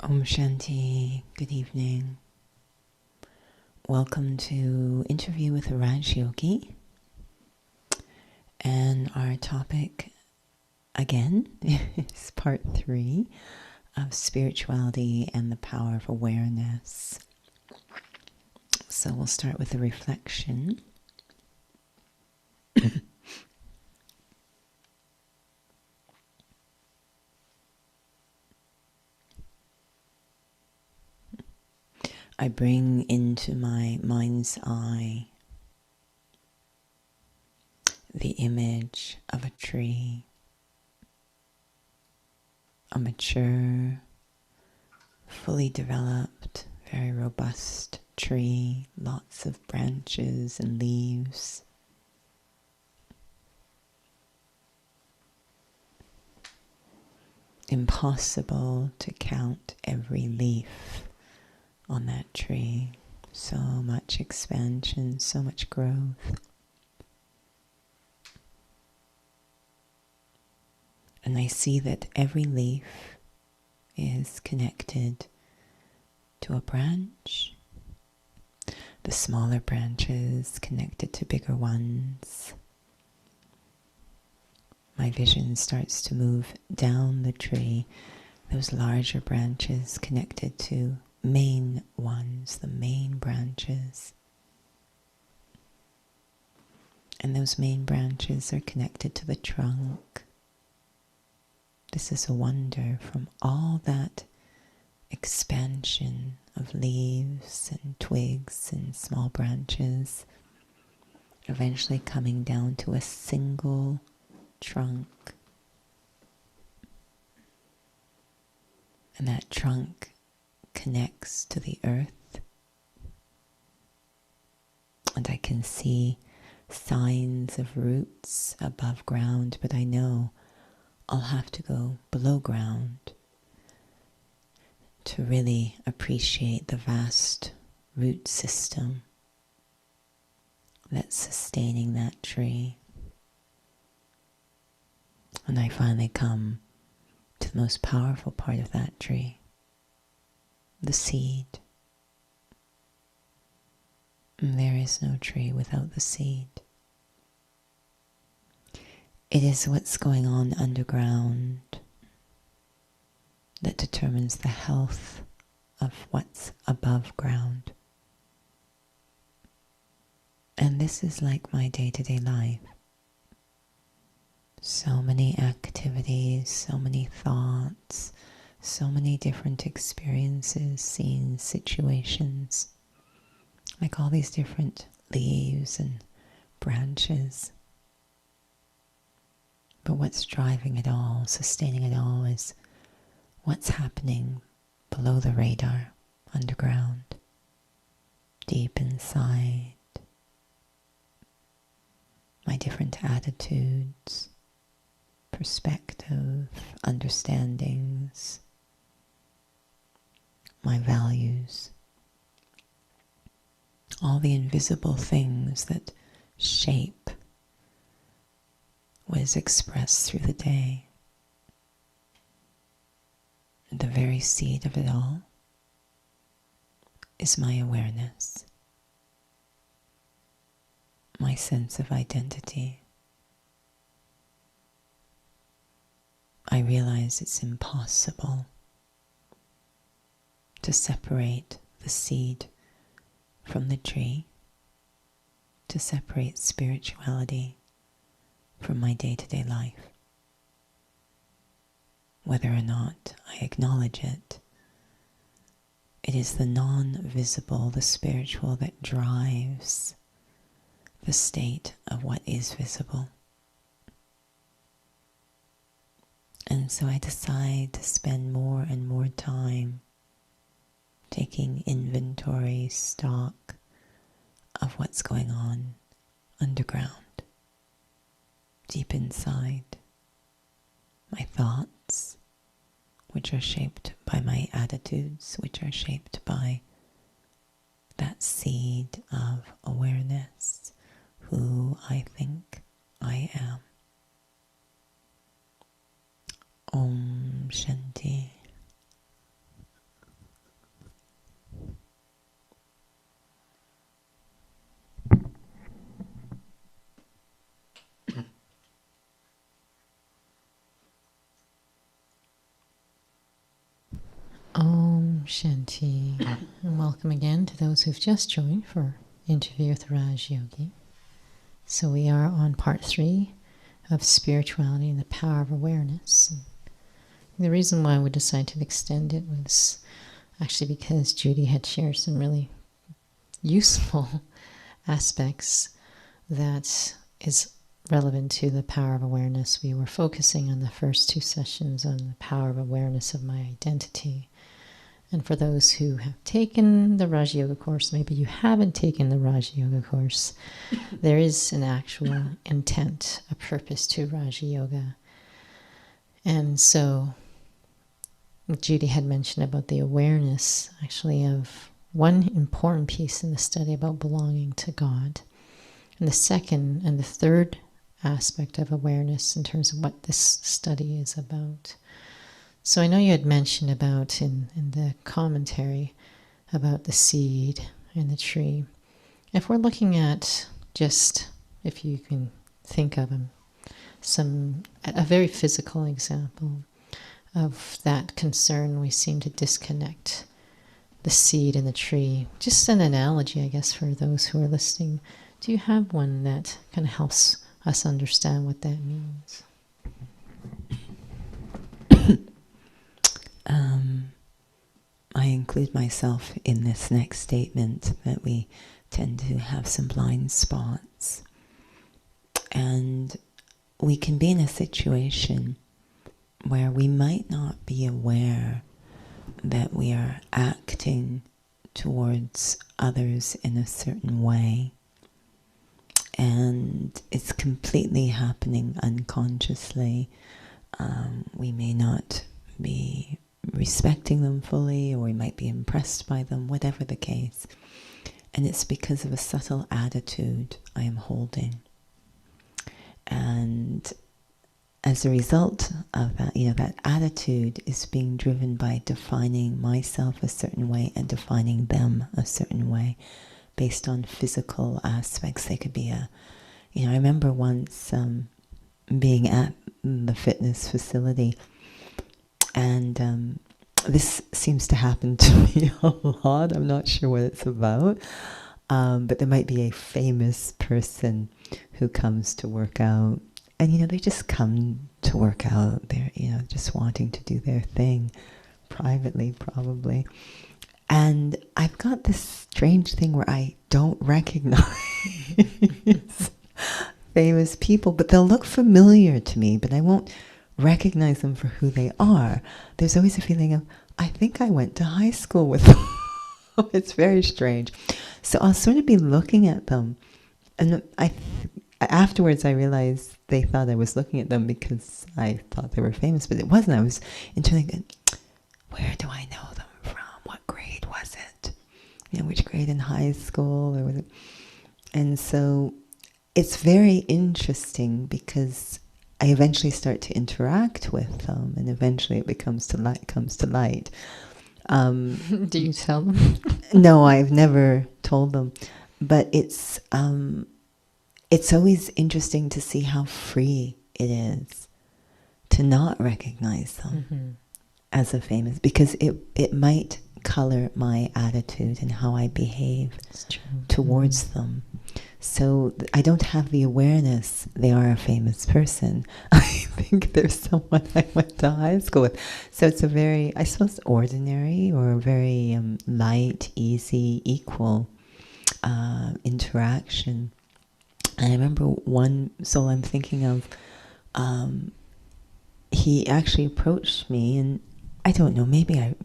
Om Shanti, good evening. Welcome to Interview with Raj Yogi. And our topic again is part 3 of spirituality and the power of awareness. So we'll start with a reflection. I bring into my mind's eye the image of a tree, a mature, fully developed, very robust tree, lots of branches and leaves. Impossible to count every leaf on that tree. So much expansion, so much growth. And I see that every leaf is connected to a branch. The smaller branches connected to bigger ones. My vision starts to move down the tree. Those larger branches connected to main ones, the main branches. And those main branches are connected to the trunk. This is a wonder from all that expansion of leaves and twigs and small branches, eventually coming down to a single trunk. And that trunk connects to the earth. And I can see signs of roots above ground, but I know I'll have to go below ground to really appreciate the vast root system that's sustaining that tree. And I finally come to the most powerful part of that tree, the seed. And there is no tree without the seed. It is what's going on underground that determines the health of what's above ground. And this is like my day-to-day life. So many activities, so many thoughts, so many different experiences, scenes, situations, like all these different leaves and branches. But what's driving it all, sustaining it all, is what's happening below the radar, underground, deep inside. My different attitudes, perspective, understandings, my values, all the invisible things that shape what is expressed through the day. And the very seed of it all is my awareness, my sense of identity. I realize it's impossible to separate the seed from the tree, to separate spirituality from my day-to-day life. Whether or not I acknowledge it, it is the non-visible, the spiritual, that drives the state of what is visible. And so I decide to spend more and more time taking inventory, stock of what's going on underground, deep inside. My thoughts, which are shaped by my attitudes, which are shaped by that seed of awareness, who I think I am. Om Shanti. Om Shanti. And welcome again to those who've just joined for Interview with Raj Yogi. So we are on part 3 of spirituality and the power of awareness. And the reason why we decided to extend it was actually because Judy had shared some really useful aspects that is relevant to the power of awareness. We were focusing on the first 2 sessions on the power of awareness of my identity. And for those who have taken the Raja Yoga course, maybe you haven't taken the Raja Yoga course, there is an actual intent, a purpose to Raja Yoga. And so Judy had mentioned about the awareness, actually, of one important piece in the study about belonging to God. And the second and the third aspect of awareness in terms of what this study is about. So I know you had mentioned about in the commentary about the seed and the tree. If we're looking at just, if you can think of a very physical example of that concern, we seem to disconnect the seed and the tree. Just an analogy, I guess, for those who are listening. Do you have one that kind of helps us understand what that means? I include myself in this next statement that we tend to have some blind spots. And we can be in a situation where we might not be aware that we are acting towards others in a certain way. And it's completely happening unconsciously. We may not be respecting them fully, or we might be impressed by them, whatever the case. And it's because of a subtle attitude I am holding. And as a result of that, that attitude is being driven by defining myself a certain way and defining them a certain way based on physical aspects. They could be I remember once being at the fitness facility, and this seems to happen to me a lot. I'm not sure what it's about, but there might be a famous person who comes to work out, and they just come to work out. They're just wanting to do their thing privately, probably. And I've got this strange thing where I don't recognize famous people, but they'll look familiar to me, but I won't recognize them for who they are. There's always a feeling of, I think I went to high school with them. It's very strange. So I'll sort of be looking at them, and afterwards I realized they thought I was looking at them because I thought they were famous, but it wasn't. I was internally going, where do I know them from? What grade was it? Which grade in high school? Or was it? And so it's very interesting because I eventually start to interact with them, and eventually it comes to light. Do you tell them? No, I've never told them, but it's always interesting to see how free it is to not recognize them as a famous, because it might color my attitude and how I behave towards them. So I don't have the awareness they are a famous person. I think they're someone I went to high school with. So it's a very, I suppose, ordinary or very light, easy, equal interaction. And I remember one soul I'm thinking of, he actually approached me, and I don't know, maybe I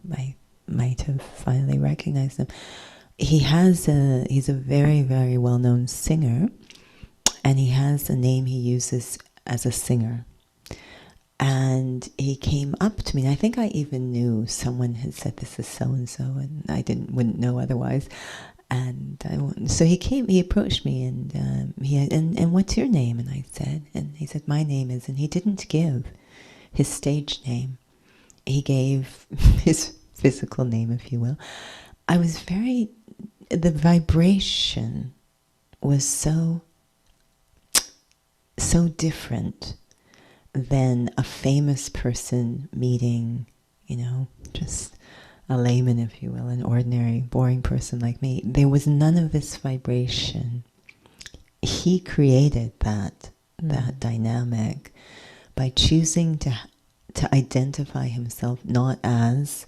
might have finally recognized him. He's a very, very well-known singer, and he has a name he uses as a singer. And he came up to me, and I think I even knew someone had said this is so-and-so, and I wouldn't know otherwise. And so he approached me, and and what's your name? And I said, and he said, my name is, and he didn't give his stage name. He gave his physical name, if you will. I was the vibration was so different than a famous person meeting, just a layman, if you will, an ordinary, boring person like me, there was none of this vibration. He created that dynamic by choosing to identify himself not as,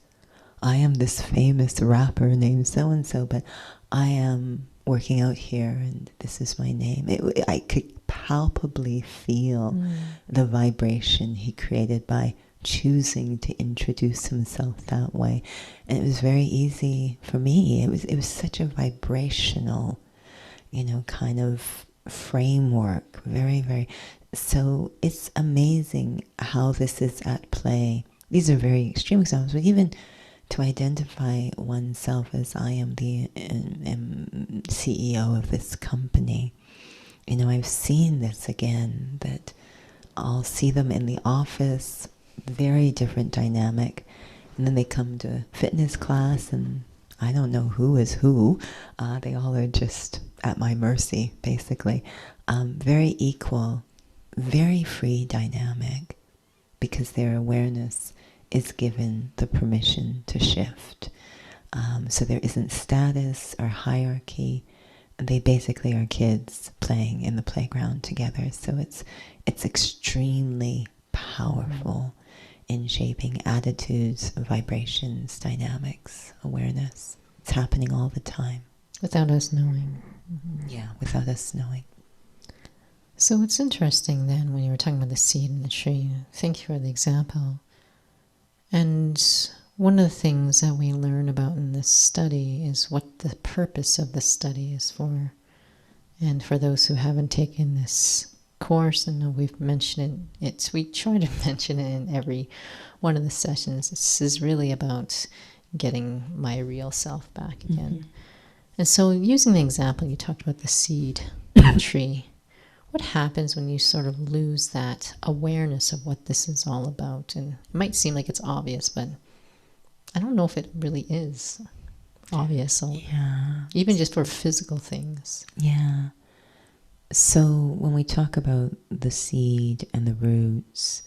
I am this famous rapper named so-and-so, but I am working out here and this is my name. I could palpably feel the vibration he created by choosing to introduce himself that way. And it was very easy for me. It was such a vibrational, kind of framework. Very, very. So it's amazing how this is at play. These are very extreme examples, but even to identify oneself as I am the CEO of this company. I've seen this again, that I'll see them in the office, very different dynamic, and then they come to fitness class and I don't know who is who. They all are just at my mercy, basically. Very equal, very free dynamic, because their awareness is given the permission to shift. So there isn't status or hierarchy. They basically are kids playing in the playground together. So it's extremely powerful in shaping attitudes, vibrations, dynamics, awareness. It's happening all the time. Without us knowing. Yeah, without us knowing. So it's interesting then when you were talking about the seed and the tree. Thank you for the example. And one of the things that we learn about in this study is what the purpose of the study is for. And for those who haven't taken this course, and we've mentioned it, we try to mention it in every one of the sessions. This is really about getting my real self back again. And so using the example, you talked about the seed tree. What happens when you sort of lose that awareness of what this is all about? And it might seem like it's obvious, but I don't know if it really is obvious. So even just for physical things. Yeah. So when we talk about the seed and the roots,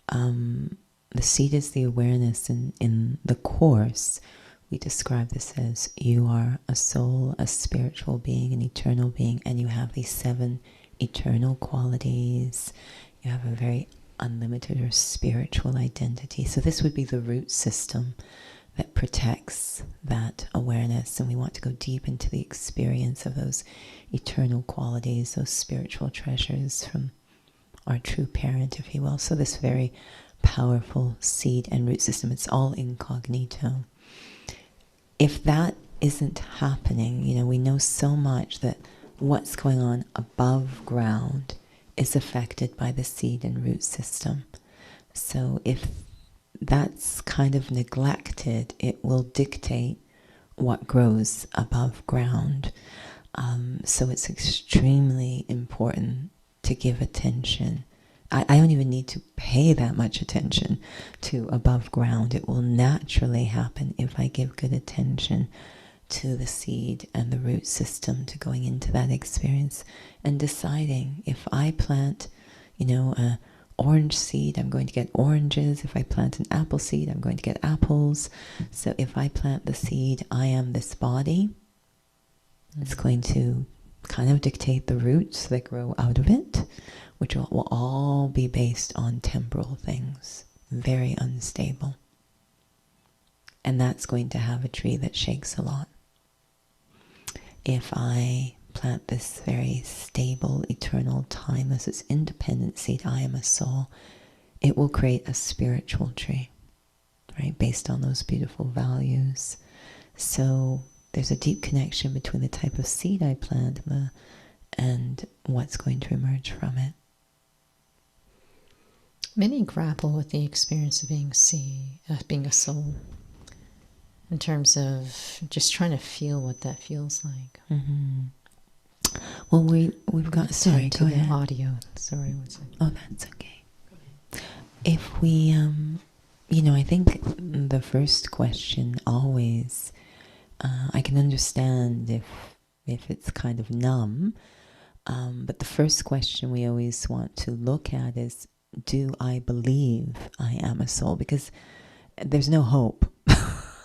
the seed is the awareness. In the Course, we describe this as you are a soul, a spiritual being, an eternal being, and you have these 7 eternal qualities. You have a very unlimited or spiritual identity. So this would be the root system that protects that awareness, and we want to go deep into the experience of those eternal qualities, those spiritual treasures from our true parent, if you will. So this very powerful seed and root system, it's all incognito. If that isn't happening, we know so much that what's going on above ground is affected by the seed and root system. So if that's kind of neglected, it will dictate what grows above ground. So it's extremely important to give attention. I don't even need to pay that much attention to above ground. It will naturally happen if I give good attention to the seed and the root system, to going into that experience and deciding if I plant, a orange seed, I'm going to get oranges. If I plant an apple seed, I'm going to get apples. So if I plant the seed, I am this body. It's going to kind of dictate the roots that grow out of it, which will all be based on temporal things, very unstable. And that's going to have a tree that shakes a lot. If I plant this very stable, eternal, timeless, this independent seed, I am a soul, it will create a spiritual tree, right, based on those beautiful values. So there's a deep connection between the type of seed I plant and what's going to emerge from it. Many grapple with the experience of being being a soul, in terms of just trying to feel what that feels like. Well, we've got... Sorry, to go the ahead. audio. Sorry, one second. Oh, that's okay. If we, I think the first question always, I can understand if it's kind of numb, but the first question we always want to look at is, do I believe I am a soul? Because there's no hope.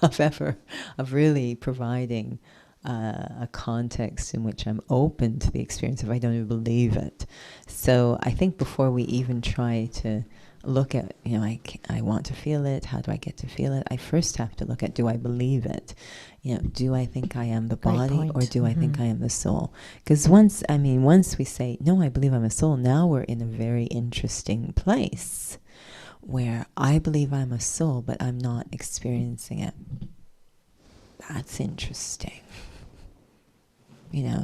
of really providing a context in which I'm open to the experience if I don't even believe it. So I think before we even try to look at, I want to feel it, how do I get to feel it? I first have to look at, do I believe it? Do I think I am the body, or do I think I am the soul? Because once we say, no, I believe I'm a soul, now we're in a very interesting place where I believe I'm a soul, but I'm not experiencing it. That's interesting.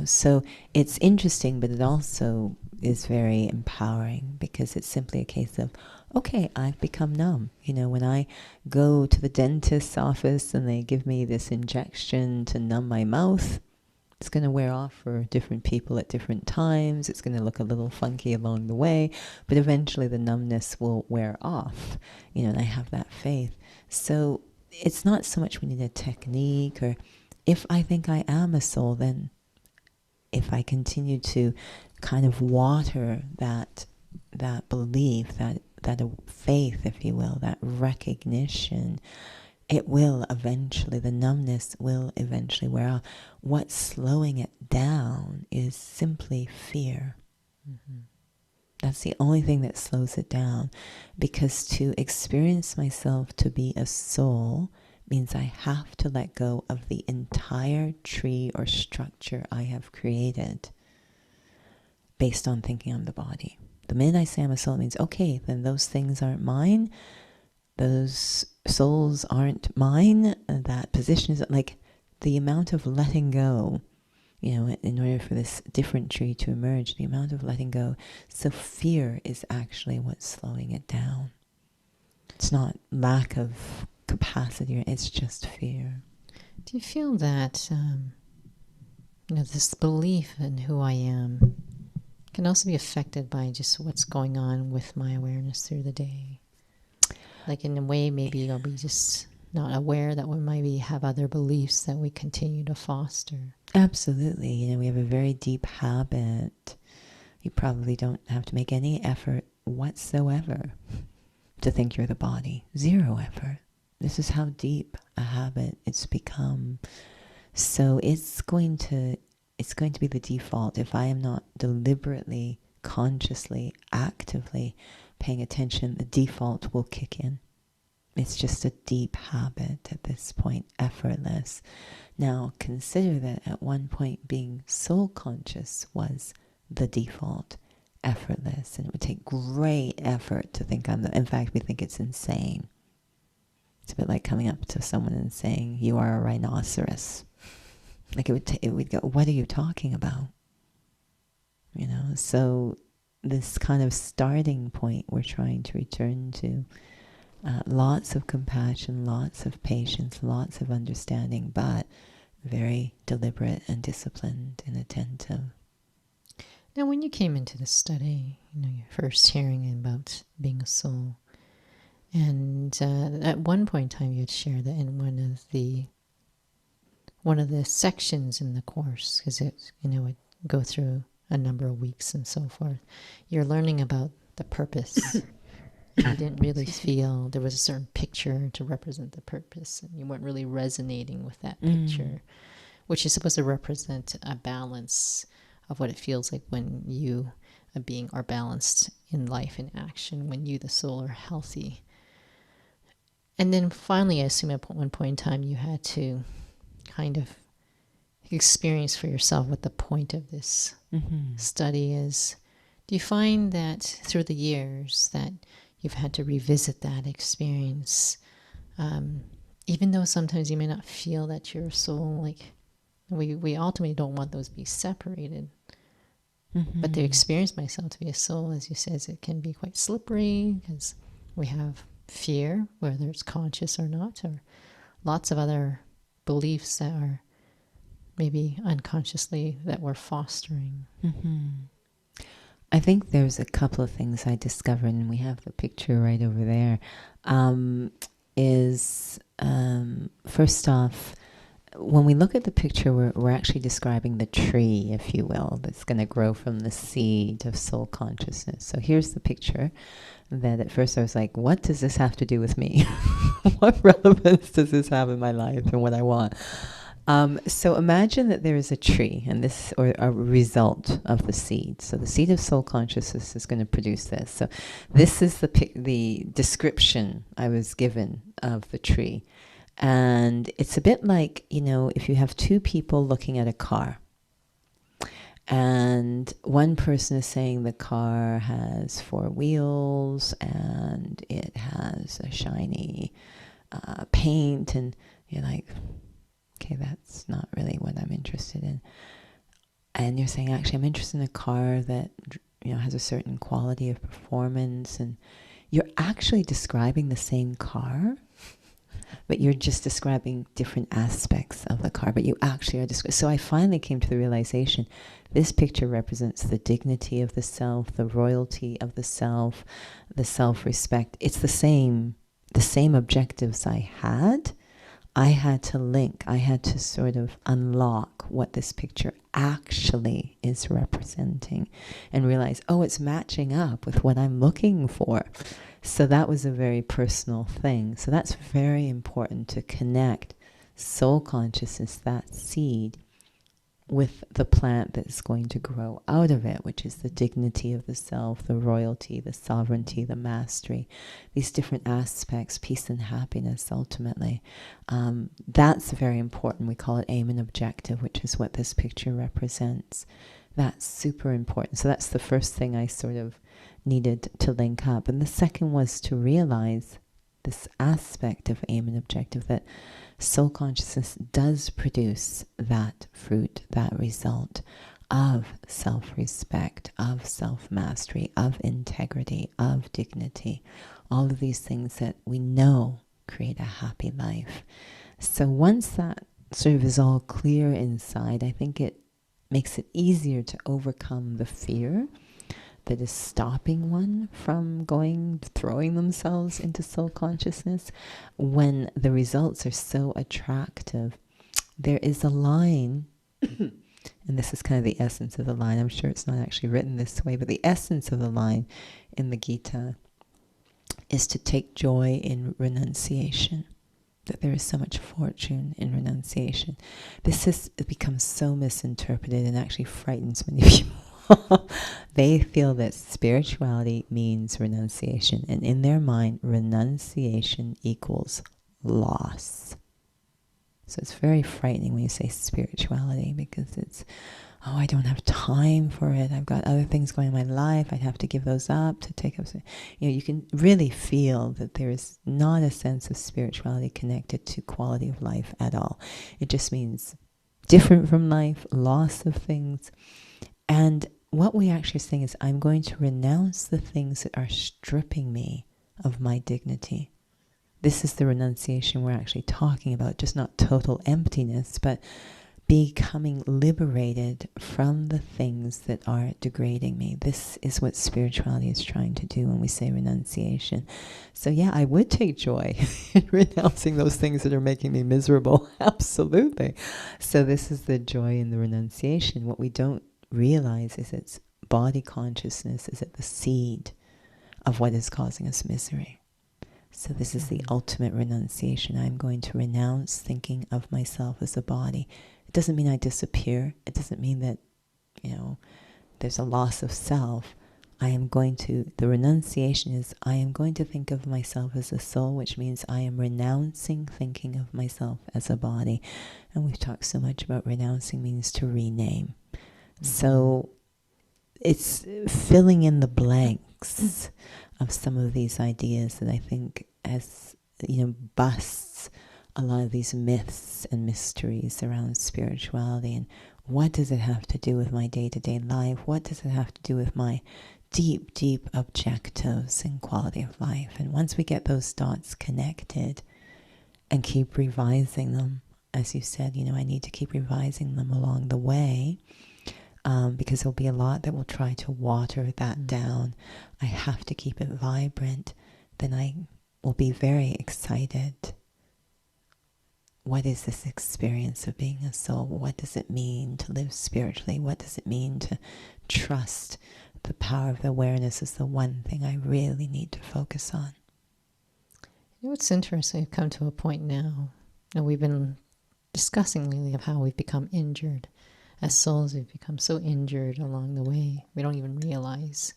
So it's interesting, but it also is very empowering, because it's simply a case of, okay, I've become numb. When I go to the dentist's office and they give me this injection to numb my mouth, it's going to wear off for different people at different times. It's going to look a little funky along the way, but eventually the numbness will wear off, and I have that faith. So it's not so much we need a technique, or if I think I am a soul, then if I continue to kind of water that belief, that faith, if you will, that recognition, it will eventually, the numbness will eventually wear off. What's slowing it down is simply fear. Mm-hmm. That's the only thing that slows it down, because to experience myself to be a soul means I have to let go of the entire tree or structure I have created based on thinking I'm the body. The minute I say I'm a soul, it means, okay, then those things aren't mine. Those souls aren't mine. That position is like the amount of letting go, in order for this different tree to emerge, the amount of letting go. So fear is actually what's slowing it down. It's not lack of capacity, it's just fear. Do you feel that this belief in who I am can also be affected by just what's going on with my awareness through the day? Like in a way, maybe I'll be just not aware that we maybe have other beliefs that we continue to foster. Absolutely. We have a very deep habit. You probably don't have to make any effort whatsoever to think you're the body. Zero effort. This is how deep a habit it's become. So it's going to be the default. If I am not deliberately, consciously, actively paying attention, the default will kick in. It's just a deep habit at this point, effortless. Now consider that at one point being soul conscious was the default, effortless, and it would take great effort to think in fact, we think it's insane. It's a bit like coming up to someone and saying, you are a rhinoceros. Like it would go, what are you talking about? So this kind of starting point we're trying to return to. Lots of compassion, lots of patience, lots of understanding, but very deliberate and disciplined and attentive. Now, when you came into the study, you're first hearing about being a soul, and at one point in time you had shared that in one of the sections in the course, because it would go through a number of weeks and so forth, you're learning about the purpose. And you didn't really feel there was a certain picture to represent the purpose, and you weren't really resonating with that picture, which is supposed to represent a balance of what it feels like when you, a being, are balanced in life and action, when you, the soul, are healthy. And then finally, I assume at one point in time, you had to kind of experience for yourself what the point of this study is. Do you find that through the years that you've had to revisit that experience, even though sometimes you may not feel that you're a soul? Like we ultimately don't want those to be separated. But the experience myself to be a soul, as you said, it can be quite slippery, because we have fear, whether it's conscious or not, or lots of other beliefs that are maybe unconsciously that we're fostering. I think there's a couple of things I discovered, and we have the picture right over there, first off, when we look at the picture, we're actually describing the tree, if you will, that's going to grow from the seed of soul consciousness. So here's the picture that at first I was like, what does this have to do with me? What relevance does this have in my life and what I want? So imagine that there is a tree, and this, or a result of the seed. So the seed of soul consciousness is going to produce this. So this is the description I was given of the tree. And it's a bit like, if you have two people looking at a car, and one person is saying the car has 4 wheels and it has a shiny paint, and you're like, okay, that's not really what I'm interested in. And you're saying, actually, I'm interested in a car that has a certain quality of performance, and you're actually describing the same car, but you're just describing different aspects of the car, but you actually are describing. So I finally came to the realization, this picture represents the dignity of the self, the royalty of the self-respect. It's the same objectives I had to link, I had to sort of unlock what this picture actually is representing and realize, it's matching up with what I'm looking for. So that was a very personal thing. So that's very important, to connect soul consciousness, that seed, with the plant that's going to grow out of it, which is the dignity of the self, the royalty, the sovereignty, the mastery, these different aspects, peace and happiness, ultimately. That's very important. We call it aim and objective, which is what this picture represents. That's super important. So that's the first thing I sort of needed to link up. And the second was to realize this aspect of aim and objective, that soul consciousness does produce that fruit, that result of self-respect, of self-mastery, of integrity, of dignity. All of these things that we know create a happy life. So once that sort of is all clear inside, I think it makes it easier to overcome the fear that is stopping one from throwing themselves into soul consciousness. When the results are so attractive, there is a line, and this is kind of the essence of the line. I'm sure it's not actually written this way, but the essence of the line in the Gita is to take joy in renunciation, that there is so much fortune in renunciation. This has become so misinterpreted and actually frightens many people. They feel that spirituality means renunciation, and in their mind, renunciation equals loss. So it's very frightening when you say spirituality, because it's, I don't have time for it. I've got other things going on in my life. I'd have to give those up to take up. You can really feel that there is not a sense of spirituality connected to quality of life at all. It just means different from life, loss of things. And what we actually are saying is, I'm going to renounce the things that are stripping me of my dignity. This is the renunciation we're actually talking about, just not total emptiness, but becoming liberated from the things that are degrading me. This is what spirituality is trying to do when we say renunciation. So yeah, I would take joy in renouncing those things that are making me miserable. Absolutely. So this is the joy in the renunciation. What we don't realize is it's body consciousness is at the seed of what is causing us misery. So this is the ultimate renunciation. I'm going to renounce thinking of myself as a body. It doesn't mean I disappear. It doesn't mean that, there's a loss of self. The renunciation is, I am going to think of myself as a soul, which means I am renouncing thinking of myself as a body. And we've talked so much about renouncing means to rename. So it's filling in the blanks of some of these ideas that I think busts a lot of these myths and mysteries around spirituality. And what does it have to do with my day-to-day life? What does it have to do with my deep, deep objectives and quality of life? And once we get those dots connected and keep revising them, as you said, I need to keep revising them along the way, because there'll be a lot that will try to water that down. I have to keep it vibrant. Then I will be very excited what is this experience of being a soul? What does it mean to live spiritually? What does it mean to trust the power of the awareness is the one thing I really need to focus on? You know, it's interesting. We've come to a point now, and we've been discussing lately of how we've become injured. As souls, we've become so injured along the way, we don't even realize.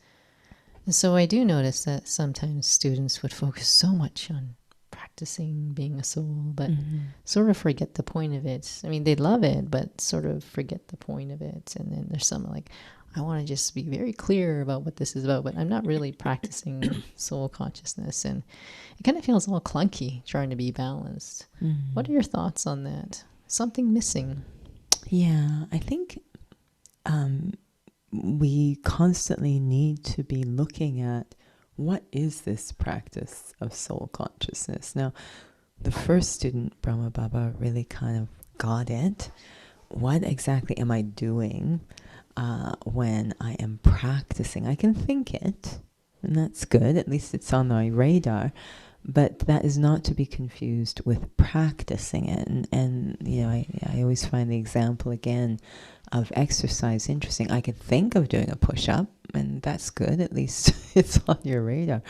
And so I do notice that sometimes students would focus so much on practicing being a soul, but sort of forget the point of it. I mean, they love it, but sort of forget the point of it. And then there's some like, I want to just be very clear about what this is about, but I'm not really practicing soul consciousness. And it kind of feels all clunky trying to be balanced. What are your thoughts on that? Something missing? Yeah, I think we constantly need to be looking at what is this practice of soul consciousness. Now, the first student, Brahma Baba, really kind of got it. What exactly am I doing when I am practicing? I can think it, and that's good. At least it's on my radar. But that is not to be confused with practicing it. And you know, I always find the example again of exercise interesting. I could think of doing a push-up, and that's good. At least it's on your radar.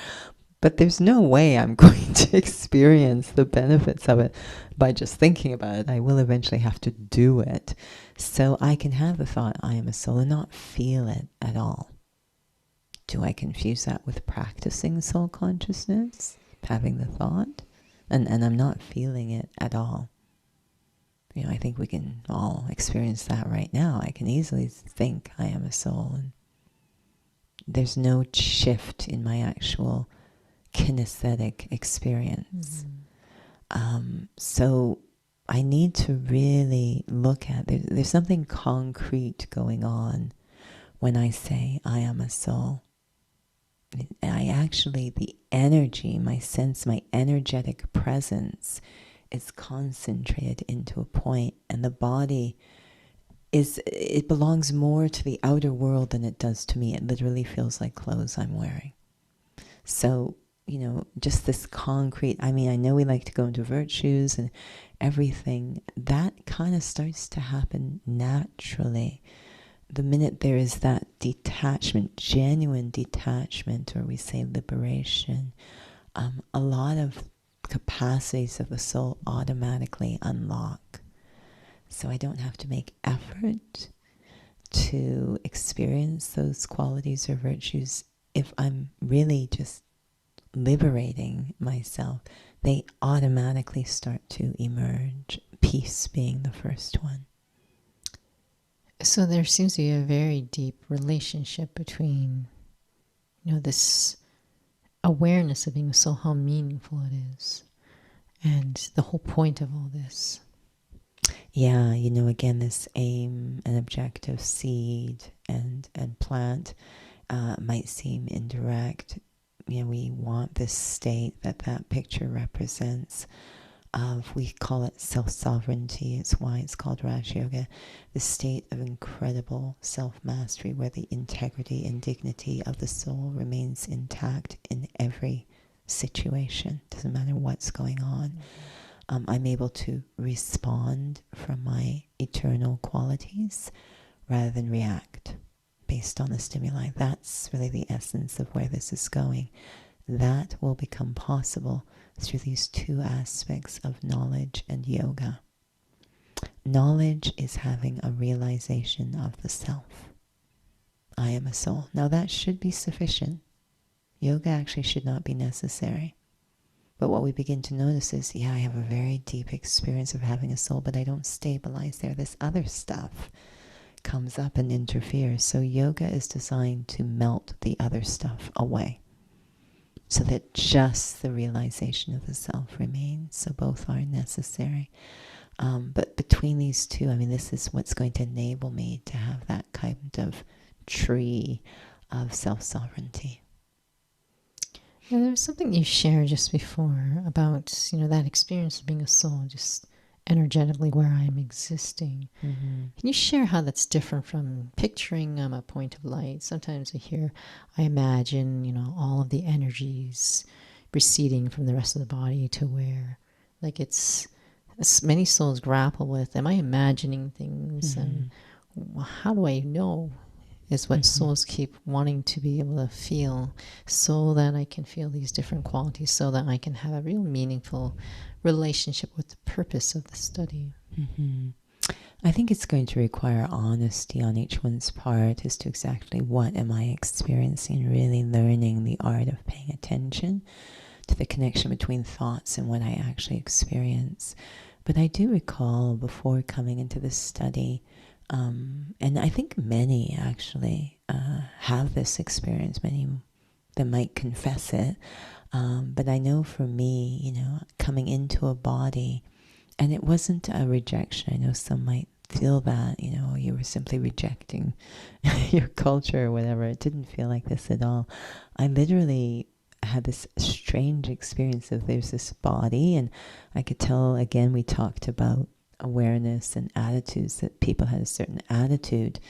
But there's no way I'm going to experience the benefits of it by just thinking about it. I will eventually have to do it. So I can have the thought, I am a soul, and not feel it at all. Do I confuse that with practicing soul consciousness? Having the thought? And I'm not feeling it at all. You know, I think we can all experience that right now. I can easily think I am a soul, and there's no shift in my actual kinesthetic experience. So I need to really look at, there's something concrete going on when I say I am a soul. I actually, the energy, my sense, my energetic presence is concentrated into a point, and the body it belongs more to the outer world than it does to me. It literally feels like clothes I'm wearing. So, you know, just this concrete, I mean, I know we like to go into virtues and everything. That kind of starts to happen naturally. The minute there is that detachment, genuine detachment, or we say liberation, a lot of capacities of the soul automatically unlock. So I don't have to make effort to experience those qualities or virtues. If I'm really just liberating myself, they automatically start to emerge, peace being the first one. So there seems to be a very deep relationship between, you know, this awareness of being a soul, how meaningful it is, and the whole point of all this. Yeah, you know, again, this aim and objective, seed and plant, might seem indirect. You know, we want this state that picture represents of, we call it self-sovereignty. It's why it's called Raj Yoga, the state of incredible self-mastery where the integrity and dignity of the soul remains intact in every situation. Doesn't matter what's going on. I'm able to respond from my eternal qualities rather than react based on the stimuli. That's really the essence of where this is going. That will become possible through these two aspects of knowledge and yoga. Knowledge is having a realization of the self. I am a soul. Now that should be sufficient. Yoga actually should not be necessary. But what we begin to notice is, yeah, I have a very deep experience of having a soul, but I don't stabilize there. This other stuff comes up and interferes. So yoga is designed to melt the other stuff away, so that just the realization of the self remains. So both are necessary. But between these two, I mean, this is what's going to enable me to have that kind of tree of self-sovereignty. Now, there was something you shared just before about, you know, that experience of being a soul, just energetically where I am existing. Can you share how that's different from picturing a point of light? Sometimes I imagine, you know, all of the energies receding from the rest of the body to where, like, it's many souls grapple with, am I imagining things? And how do I know? Is what souls keep wanting to be able to feel, so that I can feel these different qualities, so that I can have a real meaningful relationship with the purpose of the study. I think it's going to require honesty on each one's part as to exactly what am I experiencing, really learning the art of paying attention to the connection between thoughts and what I actually experience. But I do recall before coming into this study, and I think many actually have this experience, many that might confess it, but I know for me, coming into a body, and it wasn't a rejection. I know some might feel that, you were simply rejecting your culture or whatever. It didn't feel like this at all. I literally had this strange experience of there's this body, and I could tell, again, we talked about awareness and attitudes, that people had a certain attitude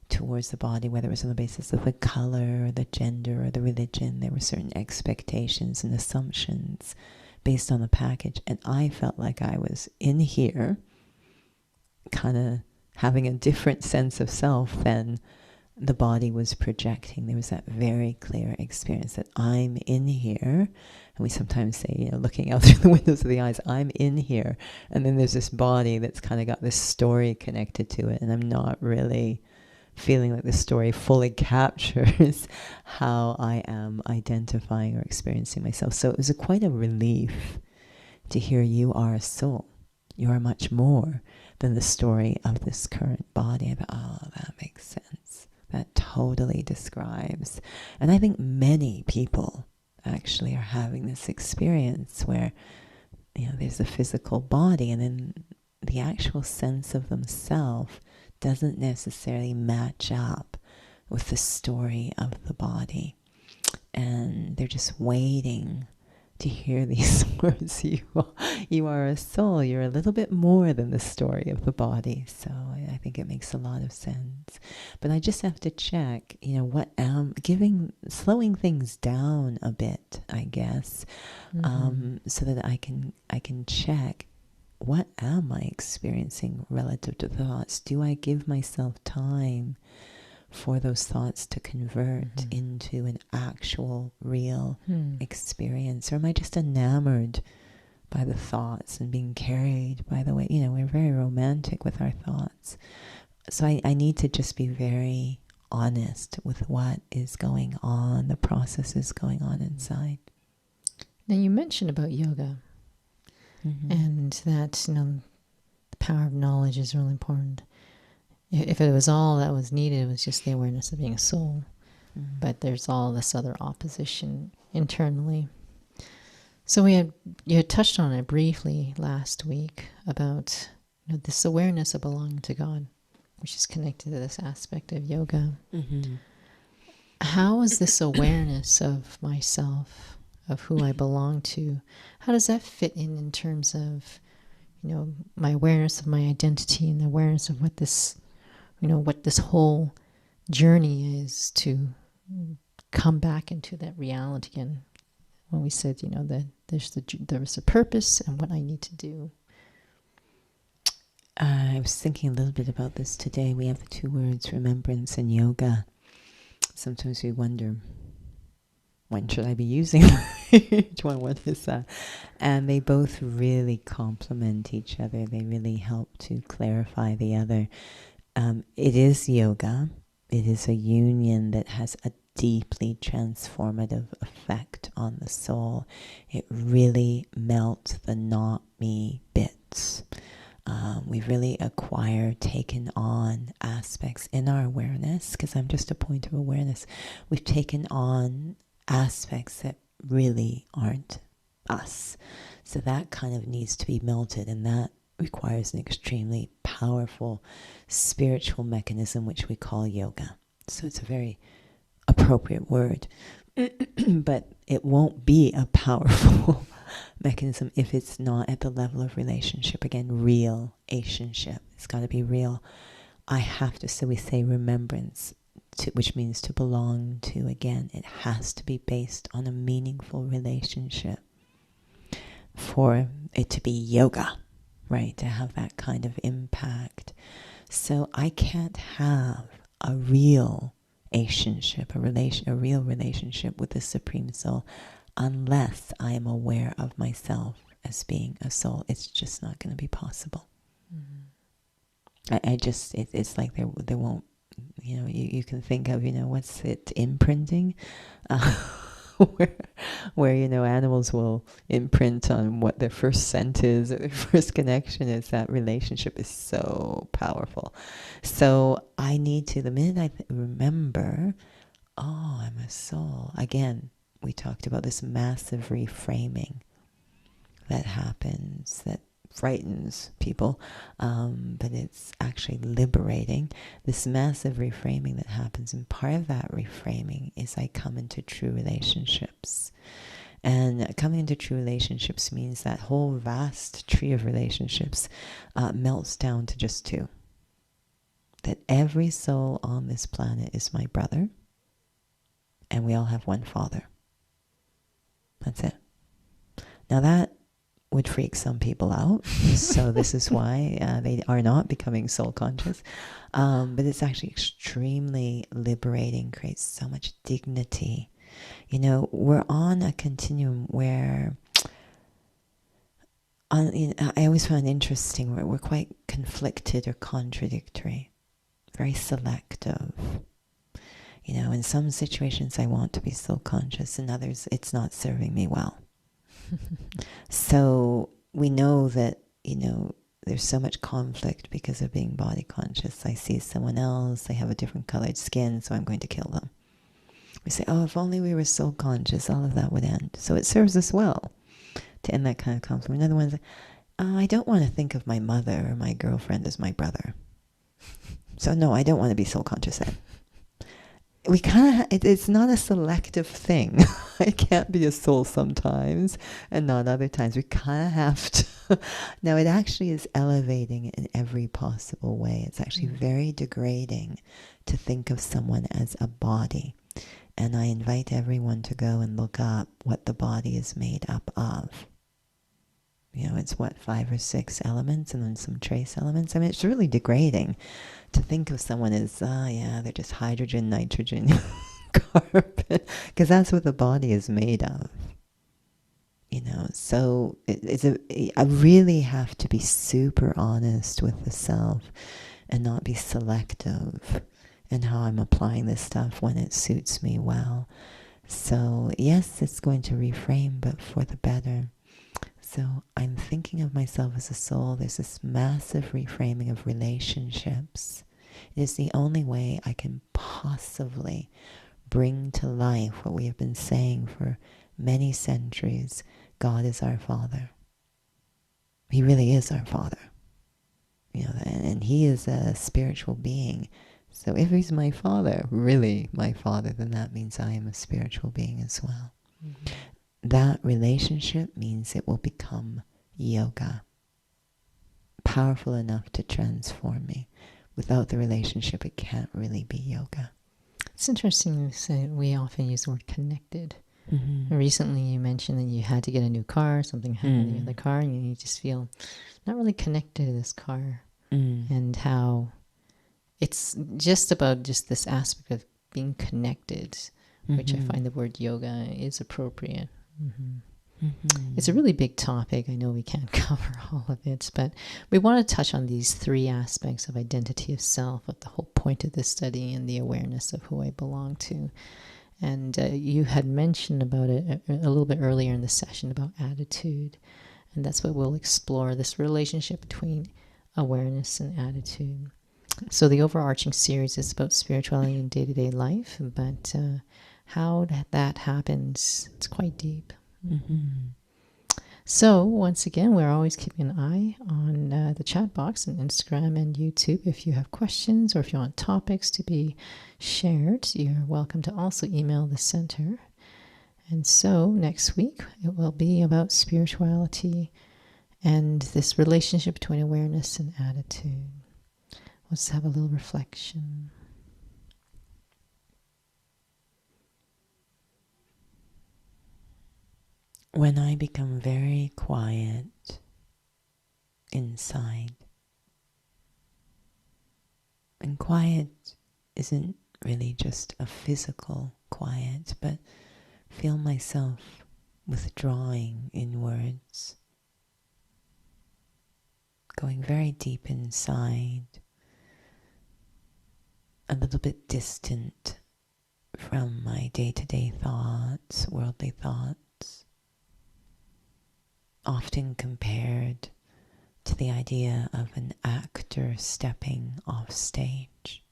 towards the body, whether it was on the basis of the color or the gender or the religion. There were certain expectations and assumptions based on the package, and I felt like I was in here kind of having a different sense of self than the body was projecting. There was that very clear experience that I'm in here, and we sometimes say, looking out through the windows of the eyes, I'm in here, and then there's this body that's kind of got this story connected to it, and I'm not really feeling like the story fully captures how I am identifying or experiencing myself. So it was quite a relief to hear you are a soul. You are much more than the story of this current body. I thought, oh, that makes sense. That totally describes. And I think many people actually are having this experience where, there's a physical body, and then the actual sense of themselves doesn't necessarily match up with the story of the body. And they're just waiting to hear these words. You are a soul. You're a little bit more than the story of the body. So I think it makes a lot of sense. But I just have to check, slowing things down a bit, I guess, so that I can check, what am I experiencing relative to the thoughts? Do I give myself time for those thoughts to convert into an actual, real experience? Or am I just enamored by the thoughts and being carried by the way? We're very romantic with our thoughts. So I need to just be very honest with what is going on, the processes going on inside. Now, you mentioned about yoga, and that, the power of knowledge is really important. If it was all that was needed, it was just the awareness of being a soul. But there's all this other opposition internally. So you had touched on it briefly last week about this awareness of belonging to God, which is connected to this aspect of yoga. How is this awareness of myself, of who I belong to, how does that fit in terms of, my awareness of my identity and the awareness of what this whole journey is to come back into that reality again? When we said, that there's a purpose and what I need to do. I was thinking a little bit about this today. We have the two words, remembrance and yoga. Sometimes we wonder, when should I be using each one? What is that? And they both really complement each other. They really help to clarify the other. It is yoga. It is a union that has a deeply transformative effect on the soul. It really melts the not me bits. We've really taken on aspects in our awareness, because I'm just a point of awareness. We've taken on aspects that really aren't us. So that kind of needs to be melted, and that requires an extremely powerful spiritual mechanism, which we call yoga. So it's a very appropriate word, but it won't be a powerful mechanism if it's not at the level of relationship. Again, real-ationship. It's got to be real. So we say remembrance, which means to belong to. Again, it has to be based on a meaningful relationship for it to be yoga. right? To have that kind of impact. So I can't have a real relationship, a real relationship with the Supreme Soul unless I am aware of myself as being a soul. It's just not going to be possible. It's like there won't, you can think of, what's it, imprinting? where animals will imprint on what their first scent is or their first connection is. That relationship is so powerful. So I need to, the minute I remember, oh, I'm a soul. Again, we talked about this massive reframing that happens, that frightens people, but it's actually liberating. This massive reframing that happens, and part of that reframing is I come into true relationships. And coming into true relationships means that whole vast tree of relationships melts down to just two. That every soul on this planet is my brother, and we all have one father. That's it. Now that would freak some people out. So this is why they are not becoming soul conscious. But it's actually extremely liberating, creates so much dignity. We're on a continuum where I always find interesting where we're quite conflicted or contradictory, very selective. In some situations I want to be soul conscious, in others it's not serving me well. So we know that, there's so much conflict because of being body conscious. I see someone else, they have a different colored skin, so I'm going to kill them. We say, oh, if only we were soul conscious, all of that would end. So it serves us well to end that kind of conflict. Another one's like, I don't want to think of my mother or my girlfriend as my brother. So no, I don't want to be soul conscious then. We kind of, it's not a selective thing. I can't be a soul sometimes and not other times. We kind of have to. Now, it actually is elevating in every possible way. It's actually very degrading to think of someone as a body. And I invite everyone to go and look up what the body is made up of. It's 5 or 6 elements and then some trace elements. I mean, it's really degrading to think of someone as, they're just hydrogen, nitrogen, carbon, because that's what the body is made of. So I really have to be super honest with the self and not be selective in how I'm applying this stuff when it suits me well. So yes, it's going to reframe, but for the better. So I'm thinking of myself as a soul. There's this massive reframing of relationships. It is the only way I can possibly bring to life what we have been saying for many centuries. God is our Father. He really is our Father. And He is a spiritual being. So if He's my Father, really my Father, then that means I am a spiritual being as well. Mm-hmm. That relationship means it will become yoga. Powerful enough to transform me. Without the relationship, it can't really be yoga. It's interesting you say we often use the word connected. Mm-hmm. Recently you mentioned that you had to get a new car, something happened to the car, and you just feel not really connected to this car. And how it's just about just this aspect of being connected, which I find the word yoga is appropriate. It's a really big topic. I know we can't cover all of it, but we want to touch on these 3 aspects of identity of self, with the whole point of this study and the awareness of who I belong to. And you had mentioned about it a little bit earlier in the session about attitude, and that's what we'll explore, this relationship between awareness and attitude. So the overarching series is about spirituality in day-to-day life, but how that happens, it's quite deep. So once again, we're always keeping an eye on the chat box on Instagram and YouTube. If you have questions or if you want topics to be shared, you're welcome to also email the center. And so next week, it will be about spirituality and this relationship between awareness and attitude. Let's have a little reflection. When I become very quiet inside. And quiet isn't really just a physical quiet, but feel myself withdrawing inwards, going very deep inside, a little bit distant from my day-to-day thoughts, worldly thoughts, often compared to the idea of an actor stepping off stage,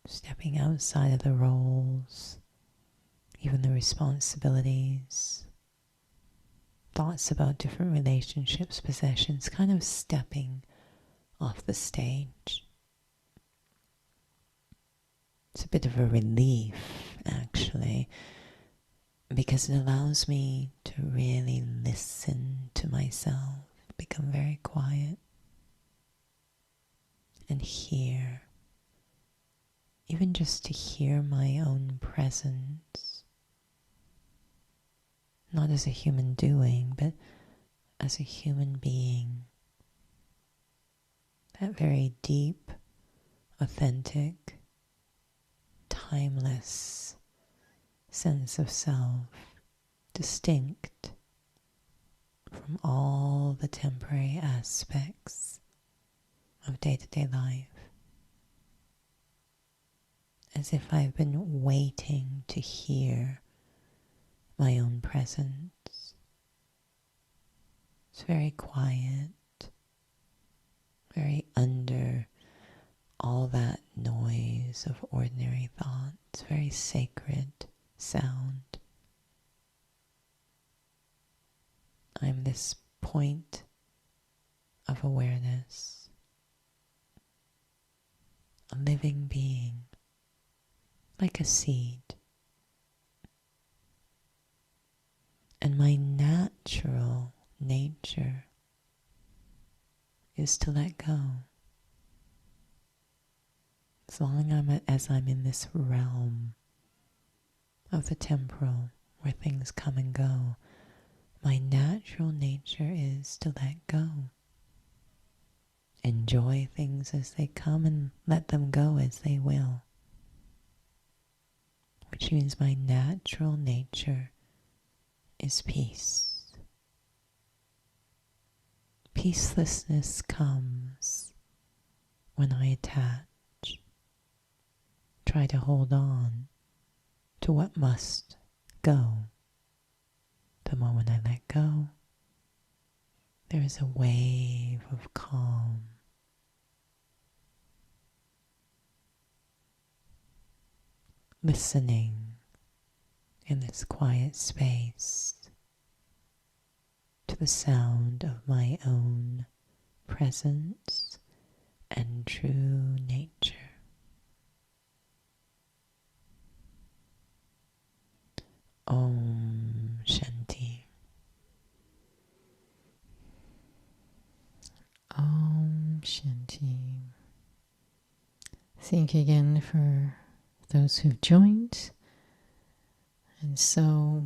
stepping outside of the roles, even the responsibilities, thoughts about different relationships, possessions, kind of stepping off the stage. It's a bit of a relief, actually, because it allows me to really listen to myself, become very quiet, and hear, even just to hear my own presence, not as a human doing, but as a human being. That very deep, authentic, timeless sense of self, distinct from all the temporary aspects of day-to-day life, as if I've been waiting to hear my own presence. It's very quiet, very under all that noise of ordinary thoughts, very sacred sound. I'm this point of awareness, a living being, like a seed. And my natural nature is to let go. As long as I'm in this realm of the temporal, where things come and go, my natural nature is to let go. Enjoy things as they come and let them go as they will. Which means my natural nature is peace. Peacelessness comes when I attach, try to hold on to what must go. The moment I let go, there is a wave of calm. Listening in this quiet space to the sound of my own presence and true nature. Om Shanti. Om Shanti. Thank you again for those who've joined. And so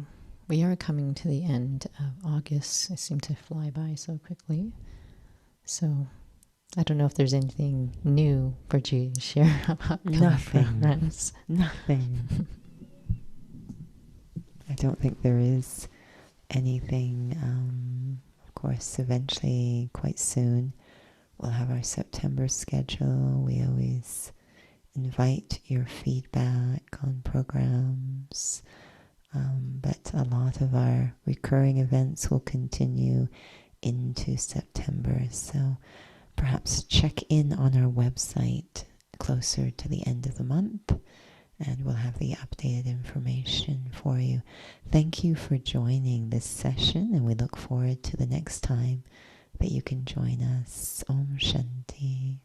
we are coming to the end of August. It seemed to fly by so quickly. So I don't know if there's anything new for you to share about programs. Nothing. I don't think there is anything. Of course, eventually, quite soon, we'll have our September schedule. We always invite your feedback on programs. But a lot of our recurring events will continue into September. So perhaps check in on our website closer to the end of the month, and we'll have the updated information for you. Thank you for joining this session, and we look forward to the next time that you can join us. Om Shanti.